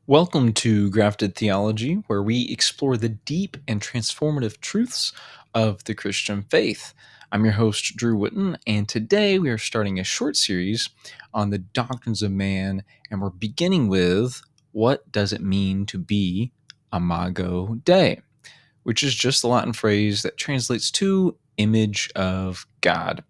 Welcome to Grafted Theology, where we explore the deep and transformative truths of the Christian faith. I'm your host, Drew Whitton, and today we are starting a short series on the Doctrines of Man, and we're beginning with what does it mean to be Imago Dei, which is just the Latin phrase that translates to image of God.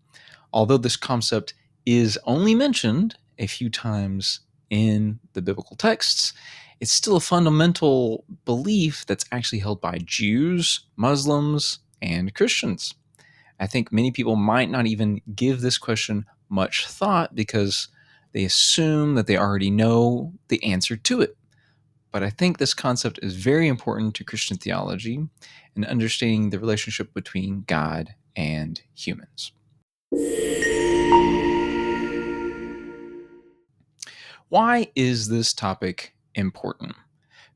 Although this concept is only mentioned a few times in the biblical texts, it's still a fundamental belief that's actually held by Jews, Muslims, and Christians. I think many people might not even give this question much thought because they assume that they already know the answer to it. But I think this concept is very important to Christian theology and understanding the relationship between God and humans. Why is this topic important?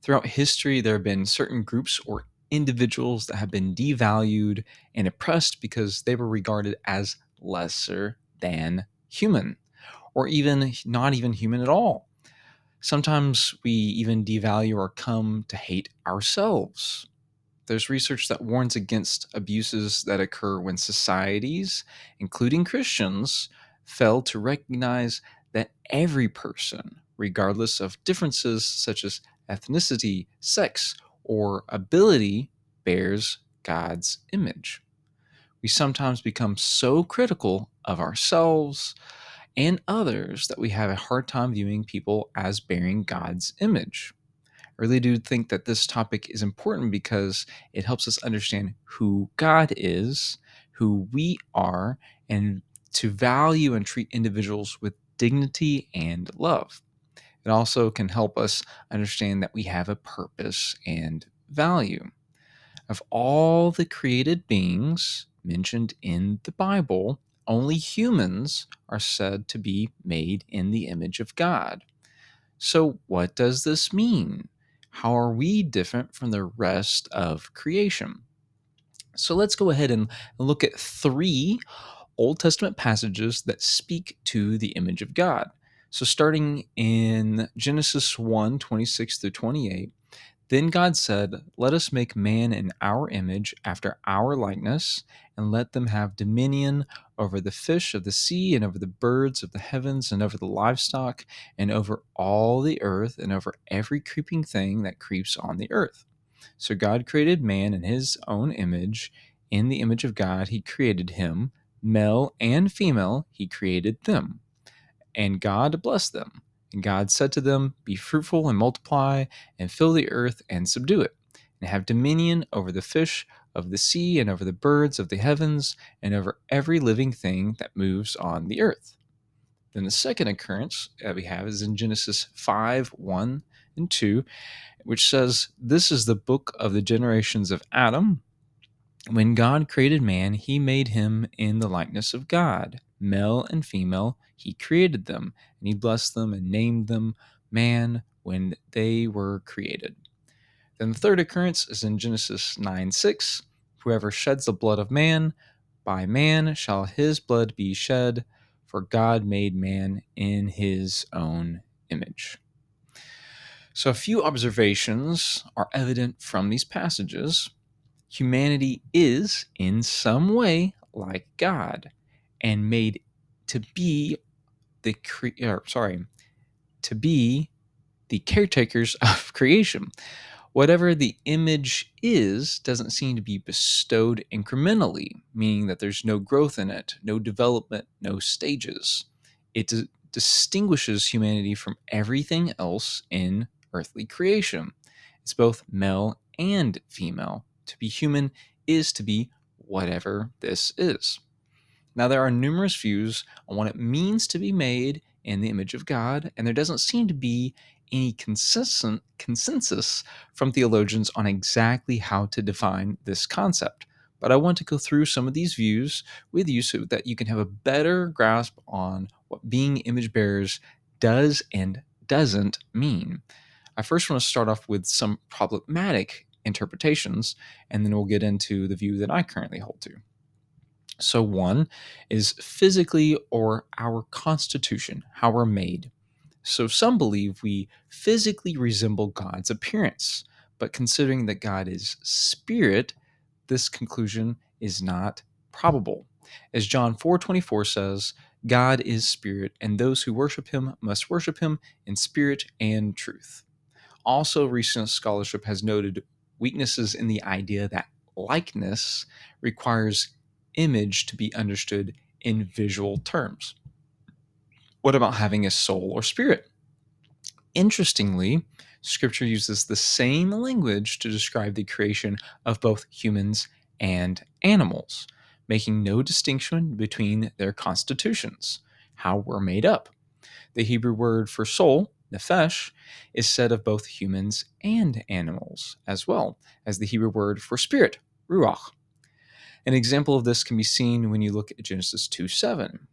Throughout history, there have been certain groups or individuals that have been devalued and oppressed because they were regarded as lesser than human, or even not even human at all. Sometimes we even devalue or come to hate ourselves. There's research that warns against abuses that occur when societies, including Christians, fail to recognize that every person, regardless of differences such as ethnicity, sex, or ability, bears God's image. We sometimes become so critical of ourselves and others that we have a hard time viewing people as bearing God's image. I really do think that this topic is important because it helps us understand who God is, who we are, and to value and treat individuals with dignity and love. It also can help us understand that we have a purpose and value. Of all the created beings mentioned in the Bible, only humans are said to be made in the image of God. So, what does this mean? How are we different from the rest of creation? So, let's go ahead and look at three Old Testament passages that speak to the image of God. So, starting in Genesis 1:26 through 28. Then God said, "Let us make man in our image, after our likeness, and let them have dominion over the fish of the sea, and over the birds of the heavens, and over the livestock, and over all the earth, and over every creeping thing that creeps on the earth." So God created man in his own image. In the image of God, he created him. Male and female, he created them. And God blessed them. And God said to them, "Be fruitful and multiply, and fill the earth and subdue it, and have dominion over the fish of the sea, and over the birds of the heavens, and over every living thing that moves on the earth." Then the second occurrence that we have is in Genesis 5:1 and 2, which says, "This is the book of the generations of Adam. When God created man, he made him in the likeness of God. Male and female, he created them, and he blessed them and named them man when they were created." Then the third occurrence is in Genesis 9:6. "Whoever sheds the blood of man, by man shall his blood be shed, for God made man in his own image." So a few observations are evident from these passages. Humanity is, in some way, like God, and made to be to be the caretakers of creation. Whatever the image is doesn't seem to be bestowed incrementally, meaning that there's no growth in it, no development, no stages. It distinguishes humanity from everything else in earthly creation. It's both male and female. To be human is to be whatever this is. Now, there are numerous views on what it means to be made in the image of God, and there doesn't seem to be any consistent consensus from theologians on exactly how to define this concept. But I want to go through some of these views with you so that you can have a better grasp on what being image bearers does and doesn't mean. I first want to start off with some problematic interpretations, and then we'll get into the view that I currently hold to. So, one is physically or our constitution, how we're made. So some believe we physically resemble God's appearance, but considering that God is spirit, this conclusion is not probable. As John 4:24 says, God is spirit, and those who worship him must worship him in spirit and truth. Also, recent scholarship has noted weaknesses in the idea that likeness requires image to be understood in visual terms. What about having a soul or spirit? Interestingly, Scripture uses the same language to describe the creation of both humans and animals, making no distinction between their constitutions, how we're made up. The Hebrew word for soul, nephesh, is said of both humans and animals, as well as the Hebrew word for spirit, ruach. An example of this can be seen when you look at Genesis 2:7.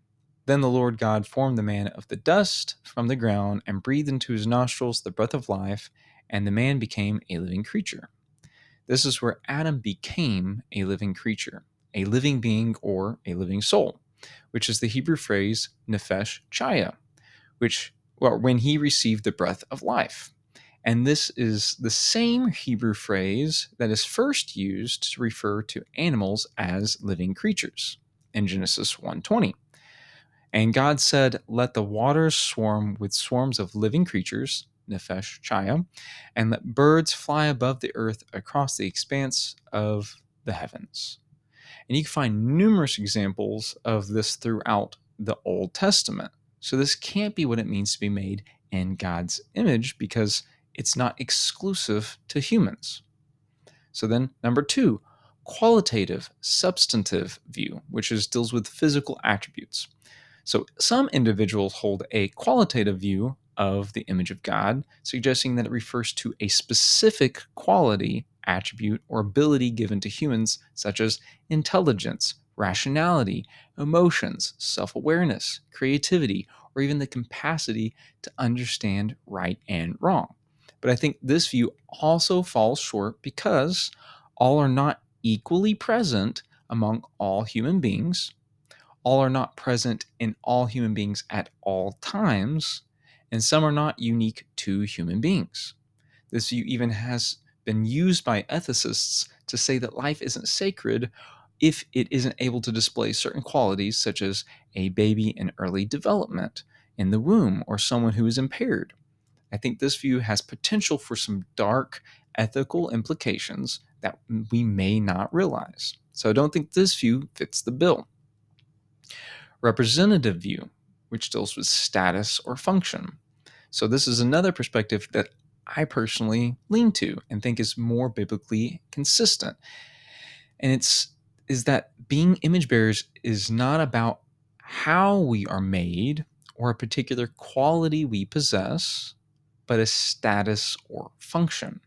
Then the Lord God formed the man of the dust from the ground and breathed into his nostrils the breath of life, and the man became a living creature. This is where Adam became a living creature, a living being or a living soul, which is the Hebrew phrase nephesh chaya, when he received the breath of life. And this is the same Hebrew phrase that is first used to refer to animals as living creatures in Genesis 1:20. And God said, "Let the waters swarm with swarms of living creatures, nephesh chaya, and let birds fly above the earth across the expanse of the heavens." And you can find numerous examples of this throughout the Old Testament. So this can't be what it means to be made in God's image because it's not exclusive to humans. So then, number two, qualitative, substantive view, which deals with physical attributes. So some individuals hold a qualitative view of the image of God, suggesting that it refers to a specific quality, attribute, or ability given to humans, such as intelligence, rationality, emotions, self awareness, creativity, or even the capacity to understand right and wrong. But I think this view also falls short because all are not equally present among all human beings, all are not present in all human beings at all times, and some are not unique to human beings. This view even has been used by ethicists to say that life isn't sacred if it isn't able to display certain qualities, such as a baby in early development, in the womb, or someone who is impaired. I think this view has potential for some dark ethical implications that we may not realize. So I don't think this view fits the bill. Representative view, which deals with status or function. So this is another perspective that I personally lean to and think is more biblically consistent. And it's is that being image bearers is not about how we are made or a particular quality we possess, but a status or function.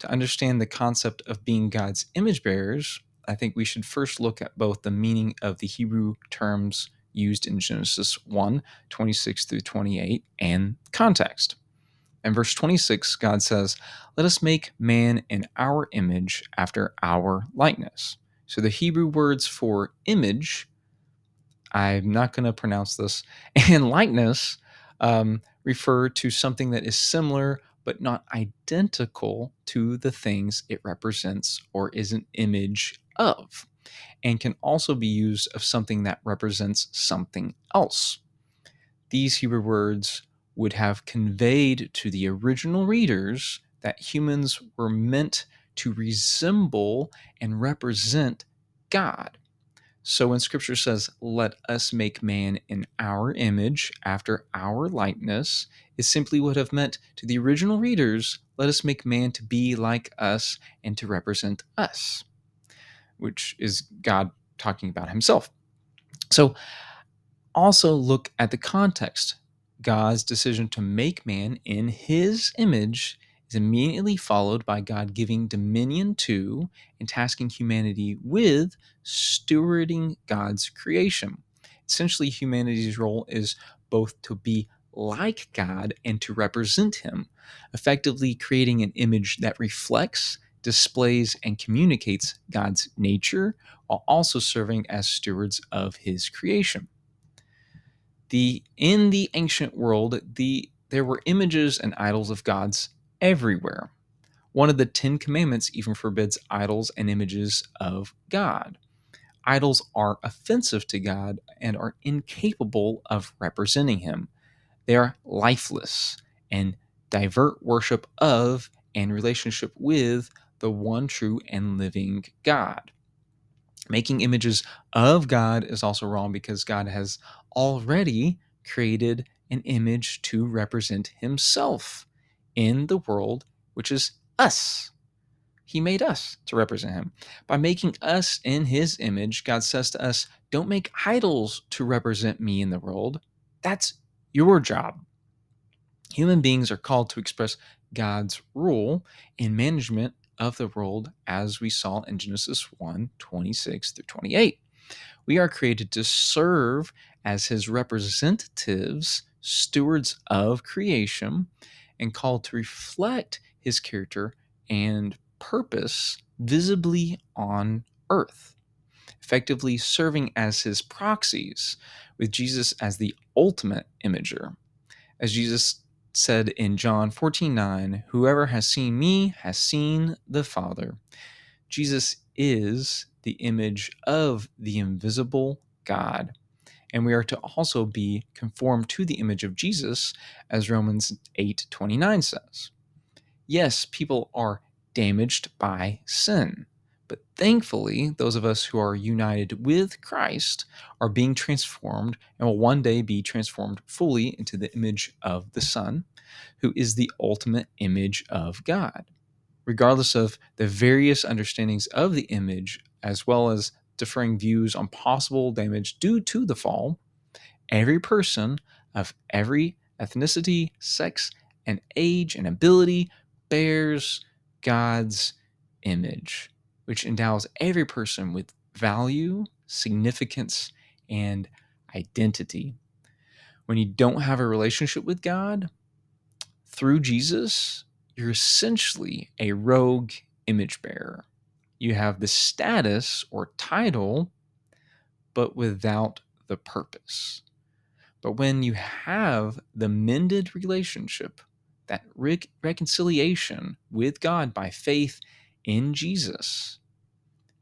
To understand the concept of being God's image bearers, I think we should first look at both the meaning of the Hebrew terms used in Genesis 1:26 through 28 and context. In verse 26, God says, "Let us make man in our image after our likeness." So the Hebrew words for image, I'm not going to pronounce this, and likeness refer to something that is similar but not identical to the things it represents or is an image of, and can also be used of something that represents something else. These Hebrew words would have conveyed to the original readers that humans were meant to resemble and represent God. So when scripture says, "Let us make man in our image after our likeness," it simply would have meant to the original readers, "Let us make man to be like us and to represent us," which is God talking about himself. So also look at the context. God's decision to make man in his image is immediately followed by God giving dominion to and tasking humanity with stewarding God's creation. Essentially, humanity's role is both to be like God and to represent him, effectively creating an image that reflects, displays, and communicates God's nature while also serving as stewards of his creation. In the ancient world, the there were images and idols of gods everywhere. One of the 10 Commandments even forbids idols and images of God. Idols are offensive to God and are incapable of representing Him. They are lifeless and divert worship of and relationship with the one true and living God. Making images of God is also wrong because God has already created an image to represent Himself in the world, which is us. He made us to represent Him. By making us in His image, God says to us, don't make idols to represent me in the world. That's your job. Human beings are called to express God's rule in management of the world, as we saw in Genesis 1:26 through 28. We are created to serve as His representatives, stewards of creation, and called to reflect His character and purpose visibly on earth, effectively serving as His proxies, with Jesus as the ultimate imager. As Jesus said in John 14:9, whoever has seen me has seen the Father. Jesus is the image of the invisible God, and we are to also be conformed to the image of Jesus, as Romans 8:29 says. Yes, people are damaged by sin, but thankfully, those of us who are united with Christ are being transformed and will one day be transformed fully into the image of the Son, who is the ultimate image of God. Regardless of the various understandings of the image, as well as differing views on possible damage due to the fall, every person of every ethnicity, sex, and age and ability bears God's image, which endows every person with value, significance, and identity. When you don't have a relationship with God through Jesus, you're essentially a rogue image bearer. You have the status or title, but without the purpose. But when you have the mended relationship, that reconciliation with God by faith in Jesus,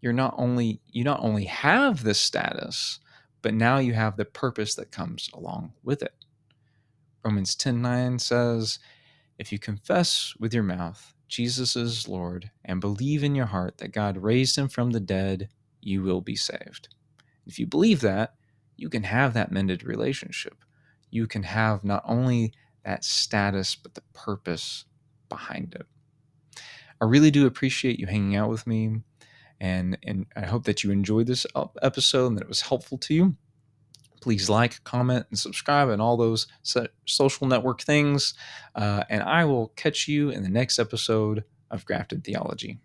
you not only have the status, but now you have the purpose that comes along with it. Romans 10:9 says, if you confess with your mouth Jesus is Lord and believe in your heart that God raised him from the dead, you will be saved. If you believe that, you can have that mended relationship. You can have not only that status, but the purpose behind it. I really do appreciate you hanging out with me, and I hope that you enjoyed this episode and that it was helpful to you. Please like, comment, and subscribe and all those social network things. And I will catch you in the next episode of Grafted Theology.